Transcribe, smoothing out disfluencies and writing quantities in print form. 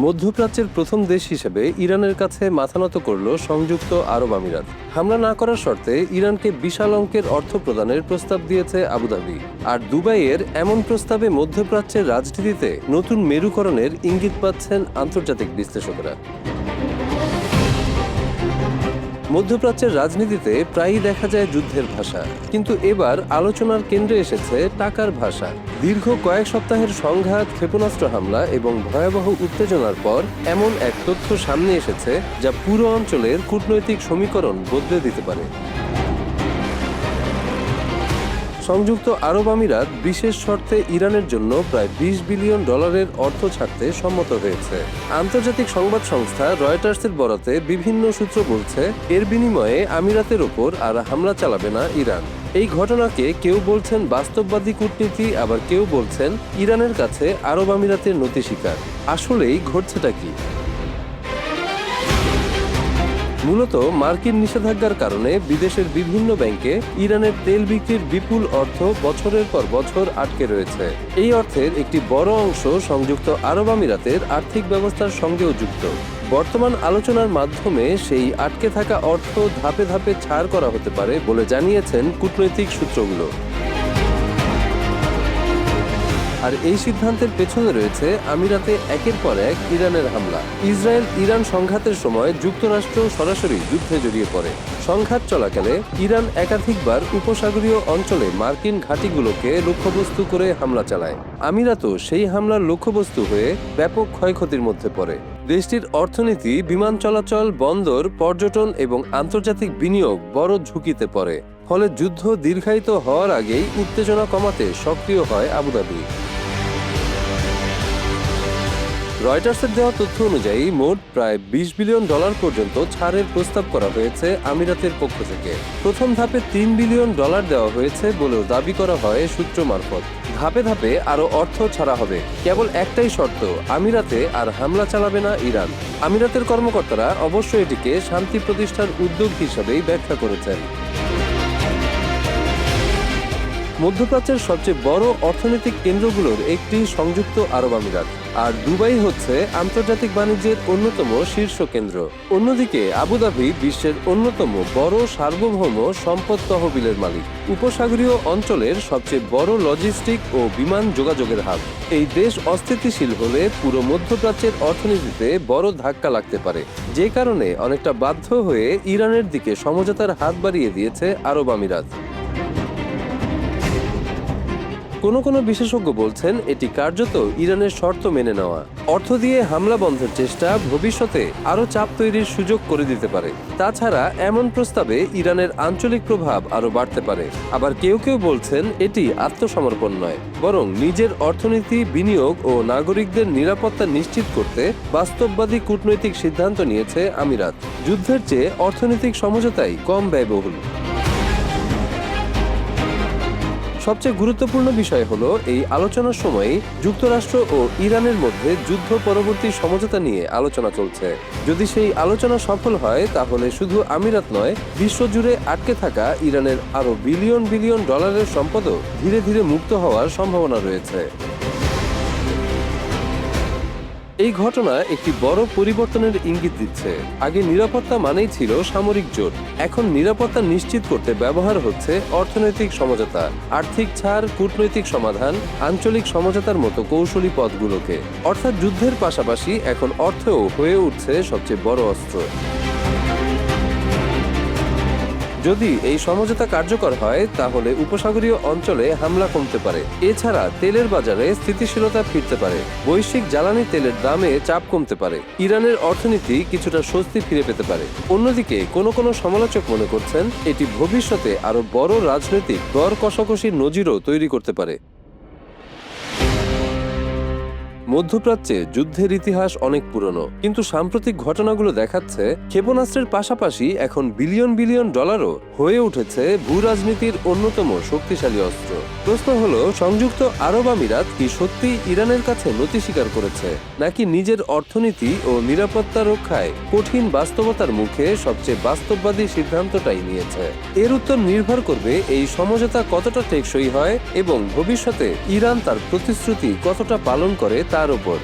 মধ্যপ্রাচ্যের প্রথম দেশ হিসেবে ইরানের কাছে মাথা নত করল সংযুক্ত আরব আমিরাত। হামলা না করার শর্তে ইরানকে বিশাল অঙ্কের অর্থ প্রদানের প্রস্তাব দিয়েছে আবুধাবি। আর দুবাইয়ের এমন প্রস্তাবে মধ্যপ্রাচ্যের রাজনীতিতে নতুন মেরুকরণের ইঙ্গিত পাচ্ছেন আন্তর্জাতিক বিশ্লেষকেরা। মধ্যপ্রাচ্যের রাজনীতিতে প্রায়ই দেখা যায় যুদ্ধের ভাষা, কিন্তু এবার আলোচনার কেন্দ্রে এসেছে টাকার ভাষা। দীর্ঘ কয়েক সপ্তাহের সংঘাত, ক্ষেপণাস্ত্র হামলা এবং ভয়াবহ উত্তেজনার পর এমন এক তথ্য সামনে এসেছে যা পুরো অঞ্চলের কূটনৈতিক সমীকরণ বদলে দিতে পারে। সংযুক্ত আরব আমিরাত বিশেষ শর্তে ইরানের জন্য প্রায় $20 বিলিয়ন অর্থ ছাড়তে সম্মত হয়েছে। আন্তর্জাতিক সংবাদ সংস্থা রয়টার্সের বরাতে বিভিন্ন সূত্র বলছে, এর বিনিময়ে আমিরাতের ওপর আর হামলা চালাবে না ইরান। এই ঘটনাকে কেউ বলছেন বাস্তববাদী কূটনীতি, আবার কেউ বলছেন ইরানের কাছে আরব আমিরাতের নতি স্বীকার। আসলেই ঘটছেটা কি? মূলত মার্কিন নিষেধাজ্ঞার কারণে বিদেশের বিভিন্ন ব্যাংকে ইরানের তেল বিক্রির বিপুল অর্থ বছরের পর বছর আটকে রয়েছে। এই অর্থের একটি বড় অংশ সংযুক্ত আরব আমিরাতের আর্থিক ব্যবস্থার সঙ্গেও যুক্ত। বর্তমান আলোচনার মাধ্যমে সেই আটকে থাকা অর্থ ধাপে ধাপে ছাড় করা হতে পারে বলে জানিয়েছেন কূটনৈতিক সূত্রগুলো। আর এই সিদ্ধান্তের পেছনে রয়েছে আমিরাতে একের পর এক ইরানের হামলা। ইসরায়েল ইরান সংঘাতের সময় যুক্তরাষ্ট্র সরাসরি যুদ্ধে জড়িয়ে পড়ে। সংঘাত চলাকালে ইরান একাধিকবার উপসাগরীয় অঞ্চলে মার্কিন ঘাঁটিগুলোকে লক্ষ্যবস্তু করে হামলা চালায়। আমিরাতও সেই হামলার লক্ষ্যবস্তু হয়ে ব্যাপক ক্ষয়ক্ষতির মধ্যে পড়ে। দেশটির অর্থনীতি, বিমান চলাচল, বন্দর, পর্যটন এবং আন্তর্জাতিক বিনিয়োগ বড় ঝুঁকিতে পড়ে। ফলে যুদ্ধ দীর্ঘায়িত হওয়ার আগেই উত্তেজনা কমাতে সক্রিয় হয় আবুধাবি। রয়টার্সের দেওয়া তথ্য অনুযায়ী মোট প্রায় $20 বিলিয়ন পর্যন্ত ছাড়ের প্রস্তাব করা হয়েছে আমিরাতের পক্ষ থেকে। প্রথম ধাপে $3 বিলিয়ন দেওয়া হয়েছে বলেও দাবি করা হয় সূত্র মারফত। ধাপে ধাপে আরও অর্থ ছাড়া হবে। কেবল একটাই শর্ত, আমিরাতে আর হামলা চালাবে না ইরান। আমিরাতের কর্মকর্তারা অবশ্য এটিকে শান্তি প্রতিষ্ঠার উদ্যোগ হিসাবেই ব্যাখ্যা করেছেন। মধ্যপ্রাচ্যের সবচেয়ে বড় অর্থনৈতিক কেন্দ্রগুলোর একটি সংযুক্ত আরব আমিরাত, আর দুবাই হচ্ছে আন্তর্জাতিক বাণিজ্যের অন্যতম শীর্ষ কেন্দ্র। অন্যদিকে আবুধাবি বিশ্বের অন্যতম বড় সার্বভৌম সম্পদ তহবিলের মালিক, উপসাগরীয় অঞ্চলের সবচেয়ে বড় লজিস্টিক ও বিমান যোগাযোগের হাব। এই দেশ অস্থিতিশীল হলে পুরো মধ্যপ্রাচ্যের অর্থনীতিতে বড় ধাক্কা লাগতে পারে, যে কারণে অনেকটা বাধ্য হয়ে ইরানের দিকে সমঝোতার হাত বাড়িয়ে দিয়েছে আরব আমিরাত। কোনো বিশেষজ্ঞ বলছেন এটি কার্যত ইরানের শর্ত মেনে নেওয়া। অর্থ দিয়ে হামলা বন্ধের চেষ্টা ভবিষ্যতে আরও চাপ তৈরির সুযোগ করে দিতে পারে। তাছাড়া এমন প্রস্তাবে ইরানের আঞ্চলিক প্রভাব আরও বাড়তে পারে। আবার কেউ বলছেন এটি আত্মসমর্পণ নয়, বরং নিজের অর্থনীতি, বিনিয়োগ ও নাগরিকদের নিরাপত্তা নিশ্চিত করতে বাস্তববাদী কূটনৈতিক সিদ্ধান্ত নিয়েছে আমিরাত। যুদ্ধের চেয়ে অর্থনৈতিক সমঝোতাই কম ব্যয়বহুল। সবচেয়ে গুরুত্বপূর্ণ বিষয় হলো, এই আলোচনার সময় যুক্তরাষ্ট্র ও ইরানের মধ্যে যুদ্ধ পরবর্তী সমঝোতা নিয়ে আলোচনা চলছে। যদি সেই আলোচনা সফল হয়, তাহলে শুধু আমিরাত নয়, বিশ্বজুড়ে আটকে থাকা ইরানের আরও $বিলিয়ন সম্পদও ধীরে ধীরে মুক্ত হওয়ার সম্ভাবনা রয়েছে। এই ঘটনা একটি বড় পরিবর্তনের ইঙ্গিত দিচ্ছে। আগে নিরাপত্তা মানেই ছিল সামরিক জোট, এখন নিরাপত্তা নিশ্চিত করতে ব্যবহার হচ্ছে অর্থনৈতিক সমঝোতা, আর্থিক ছাড়, কূটনৈতিক সমাধান, আঞ্চলিক সমঝোতার মতো কৌশলী পথগুলোকে। অর্থাৎ যুদ্ধের পাশাপাশি এখন অর্থও হয়ে উঠছে সবচেয়ে বড় অস্ত্র। যদি এই সমঝোতা কার্যকর হয়, তাহলে উপসাগরীয় অঞ্চলে হামলা কমতে পারে। এছাড়া তেলের বাজারে স্থিতিশীলতা ফিরতে পারে, বৈশ্বিক জ্বালানি তেলের দামে চাপ কমতে পারে, ইরানের অর্থনীতি কিছুটা স্বস্তি ফিরে পেতে পারে। অন্যদিকে কোনো সমালোচক মনে করছেন এটি ভবিষ্যতে আরো বড় রাজনৈতিক দর কষাকষির নজিরও তৈরি করতে পারে। মধ্যপ্রাচ্যে যুদ্ধের ইতিহাস অনেক পুরনো, কিন্তু সাম্প্রতিক ঘটনাগুলো দেখাচ্ছে ক্ষেপণাস্ত্রের পাশাপাশি এখন $বিলিয়ন হয়ে উঠেছে ভূ রাজনীতির অন্যতম শক্তিশালী অস্ত্র। প্রশ্ন হলো, সংযুক্ত আরব আমিরাত কি সত্যি ইরানের কাছে নতি স্বীকার করেছে, নাকি নিজের অর্থনীতি ও নিরাপত্তা রক্ষায় কঠিন বাস্তবতার মুখে সবচেয়ে বাস্তববাদী সিদ্ধান্তটাই নিয়েছে? এর উত্তর নির্ভর করবে এই সমঝোতা কতটা টেকসই হয় এবং ভবিষ্যতে ইরান তার প্রতিশ্রুতি কতটা পালন করে তার উপর।